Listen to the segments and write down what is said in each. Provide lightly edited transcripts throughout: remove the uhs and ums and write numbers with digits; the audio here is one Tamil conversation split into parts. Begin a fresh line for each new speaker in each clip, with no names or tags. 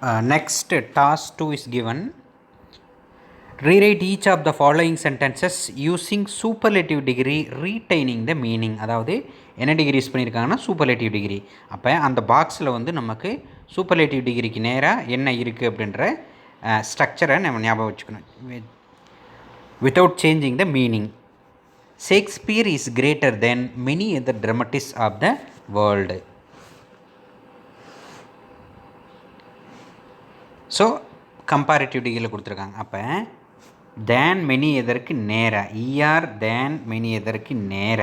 Next, task 2 is given. Rewrite each of the following sentences using superlative degree retaining the meaning. அதாவது என்ன டிகிரி யூஸ் பண்ணியிருக்காங்கன்னா சூப்பர்லேட்டிவ் டிகிரி. அப்போ அந்த பாக்ஸில் வந்து நமக்கு சூப்பர்லேட்டிவ் டிகிரிக்கு நேராக என்ன இருக்குது அப்படின்ற ஸ்ட்ரக்சரை நம்ம ஞாபகம் வச்சுக்கணும். Without changing the meaning. Shakespeare is greater than many other dramatist of the world. So comparative டிகிரியில் கொடுத்துருக்காங்க. அப்போ தேன் மெனி எதற்கு நேர, இஆர் தேன் மெனி எதற்கு நேர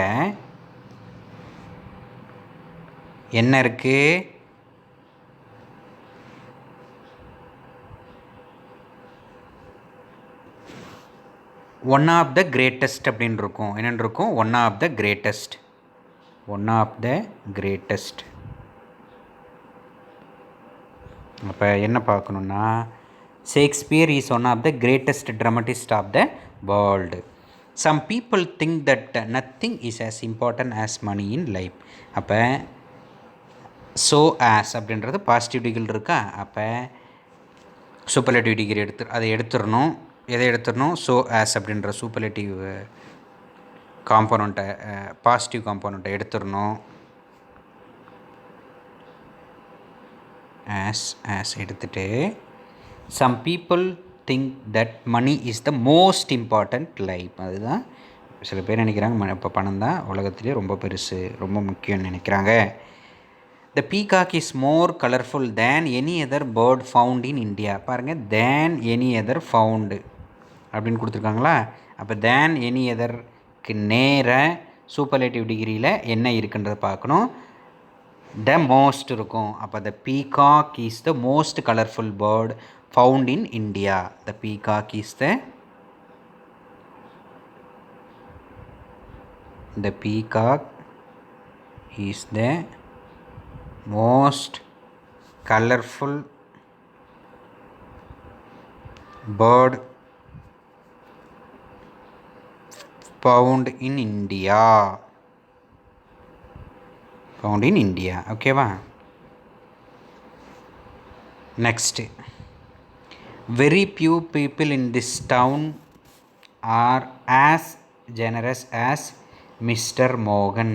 என்ன இருக்குது? ஒன் ஆஃப் த கிரேட்டஸ்ட் அப்படின்னு இருக்கும். என்னென்னு இருக்கும்? One of the greatest. One of the greatest. அப்போ என்ன பார்க்கணுன்னா, Shakespeare is one of the greatest dramatists of the world. Some people think that nothing is as important as money in life. அப்போ so as அப்படின்றது பாசிட்டிவ் டிகிரி இருக்கா? அப்போ சூப்பர்லேட்டிவ் டிகிரி அதை எடுத்துடணும். எதை எடுத்துடணும்? so as அப்படின்ற சூப்பர்லேட்டிவ் காம்போனண்ட்டை, பாசிட்டிவ் காம்போனண்ட்டை எடுத்துடணும். as எடுத்துட்டு some people think that money is the most important life. அதுதான் சில பேர் நினைக்கிறாங்க இப்போ பணம் தான் உலகத்திலே ரொம்ப பெருசு, ரொம்ப முக்கியம்னு நினைக்கிறாங்க. The peacock is more colorful than any other bird found in India. பாருங்கள், than any other found அப்படின்னு கொடுத்துருக்காங்களா? அப்போ than any otherக்கு நேர சூப்பர்லேட்டிவ் டிகிரியில் என்ன இருக்குன்றதை பார்க்கணும். the most இருக்கும். அப்போ the peacock is the most colorful bird found in India. The peacock is the peacock is the most colorful bird found in India. Found in India. Okay va? Next, very few people in this town are as generous as Mr. Morgan.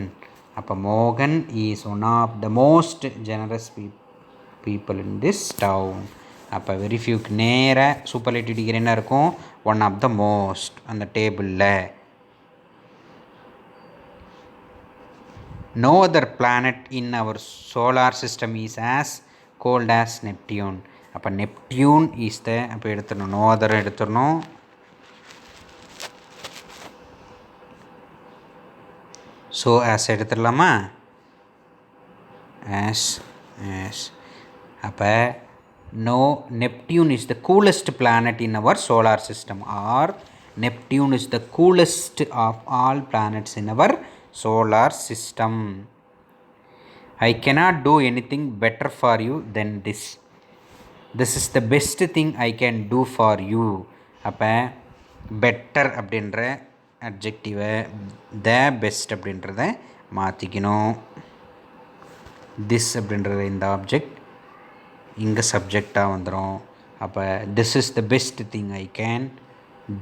அப்போ Morgan is one of the most generous people in this town. அப்போ very few நேர சூப்பர்லேட்டிவ் டிகிரி என்ன இருக்கும்? ஒன் ஆஃப் த மோஸ்ட் அந்த டேபிளில். No other planet in our solar system is as cold as Neptune. அப்போ Neptune is the, அப்போ எடுத்துடணும், no other எடுத்துடணும். so as எடுத்துடலாமா? as அப்போ no, Neptune is the coolest planet in our solar system, or Neptune is the coolest of all planets in our solar system. I cannot do anything better for you than this. This is the best thing I can do for you. அப்போ பெட்டர் அப்படின்ற அட்ஜெக்டிவை த பெஸ்ட் அப்படின்றத மாற்றிக்கணும். திஸ் அப்படின்றது இந்த ஆப்ஜெக்ட் இங்கே சப்ஜெக்டாக வந்துடும். அப்போ this is the best thing I can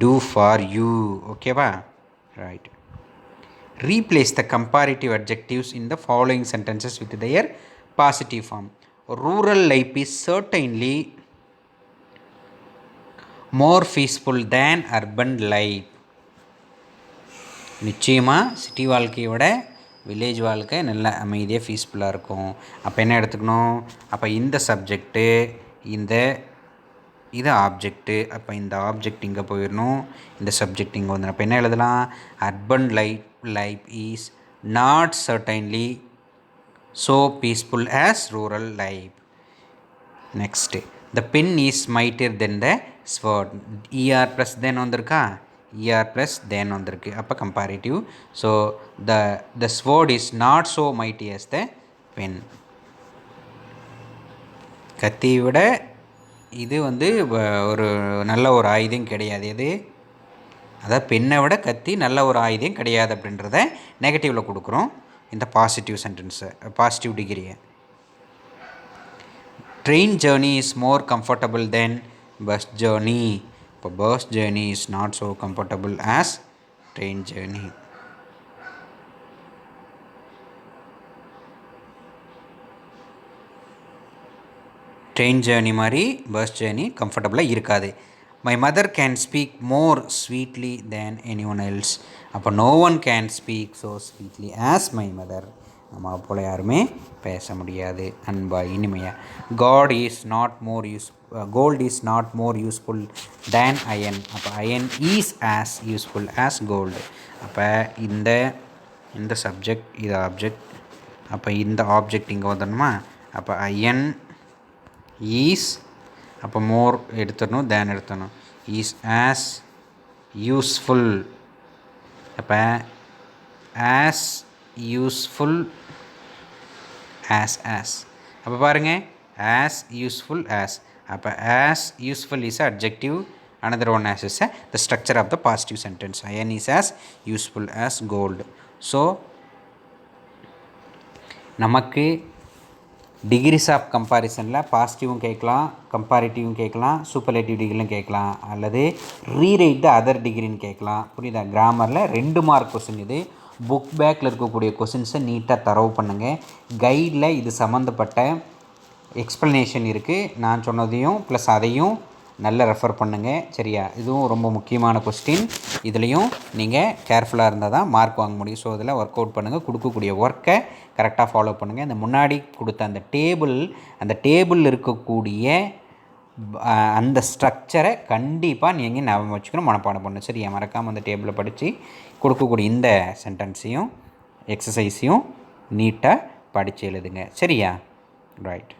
do for you. ஓகேவா? Right. Replace the comparative adjectives in the following sentences with their positive form. Rural life is certainly more peaceful than urban life. நிச்சயமாக சிட்டி வாழ்க்கையை விட வில்லேஜ் வாழ்க்கை நல்ல அமைதியாக பீஸ்ஃபுல்லாக இருக்கும். அப்போ என்ன எடுத்துக்கணும்? அப்போ இந்த சப்ஜெக்டு, இது ஆப்ஜெக்ட்டு. அப்போ இந்த ஆப்ஜெக்ட் இங்கே போயிடணும், இந்த சப்ஜெக்ட் இங்கே வந்துடும். அப்போ என்ன எழுதலாம்? Urban life is not certainly so peaceful as rural life. Next, the pen is mightier than the sword. er plus then வந்திருக்கா? er plus then வந்திருக்கு. அப்போ comparative. So the sword is not so mighty as the pen. கத்தியை விட இது வந்து ஒரு நல்ல ஒரு ஆயுதம் கிடையாது. எது? அதாவது பெண்ணை விட கத்தி நல்ல ஒரு ஆயுதம் கிடையாது அப்படின்றத நெகட்டிவில் கொடுக்குறோம் இந்த பாசிட்டிவ் சென்டென்ஸை, பாசிட்டிவ் டிகிரியை. train journey is more comfortable than bus journey. இப்போ bus journey is not so comfortable as train journey. Train journey மாதிரி பஸ் ஜேர்னி கம்ஃபர்டபுளாக இருக்காது. My mother can speak more sweetly than anyone else. அப்போ no one can speak so sweetly as my mother. நம்ம போல் யாருமே பேச முடியாது அன்பா இனிமையாக. Gold is not more useful than iron. அப்போ iron is as useful as gold. அப்போ இந்த சப்ஜெக்ட் இது ஆப்ஜெக்ட். அப்போ இந்த ஆப்ஜெக்ட் இங்கே வந்துடணுமா? அப்போ அயன் ஈஸ் அப்போ மோர் எடுத்துடணும் தேன் எடுத்துடணும். Is as useful. அப்போ ஆஸ் யூஸ்ஃபுல் ஆஸ் அப்போ பாருங்கள் ஆஸ் யூஸ்ஃபுல் ஆஸ். அப்போ as useful is adjective. another one as is the structure of the positive sentence. Iron is as useful as gold. So நமக்கு டிகிரிஸ் ஆஃப் கம்பேரிசனில் பாசிட்டிவும் கேட்கலாம், கம்பேரிட்டிவும் கேட்கலாம், சூப்பர்லேட்டிவ் டிகிரிலும் கேட்கலாம், அல்லது ரீரைட் த அதர் டிகிரின்னு கேட்கலாம். புரியுதா? கிராமரில் 2 மார்க் கொஸ்டின் இது. புக் பேக்கில் இருக்கக்கூடிய கொஸ்டின்ஸை நீட்டாக தரவு பண்ணுங்கள். கைடில் இது சம்மந்தப்பட்ட எக்ஸ்ப்ளனேஷன் இருக்குது. நான் சொன்னதையும் ப்ளஸ் அதையும் நல்லா ரெஃபர் பண்ணுங்கள். சரியா? இதுவும் ரொம்ப முக்கியமான கொஸ்டின். இதுலேயும் நீங்கள் கேர்ஃபுல்லாக இருந்தால் தான் மார்க் வாங்க முடியும். ஸோ இதில் ஒர்க் அவுட் பண்ணுங்கள். கொடுக்கக்கூடிய ஒர்க்கை கரெக்டாக ஃபாலோ பண்ணுங்கள். இந்த முன்னாடி கொடுத்த அந்த டேபிள் இருக்கக்கூடிய அந்த ஸ்ட்ரக்சரை கண்டிப்பாக நீங்கள் ஞாபகம் வச்சுக்கணும், மனப்பாடம் பண்ணணும். சரியா? மறக்காமல் அந்த டேபிளை படித்து கொடுக்கக்கூடிய இந்த சென்டென்ஸையும் எக்ஸசைஸையும் நீட்டாக படித்து எழுதுங்க. சரியா? ரைட்.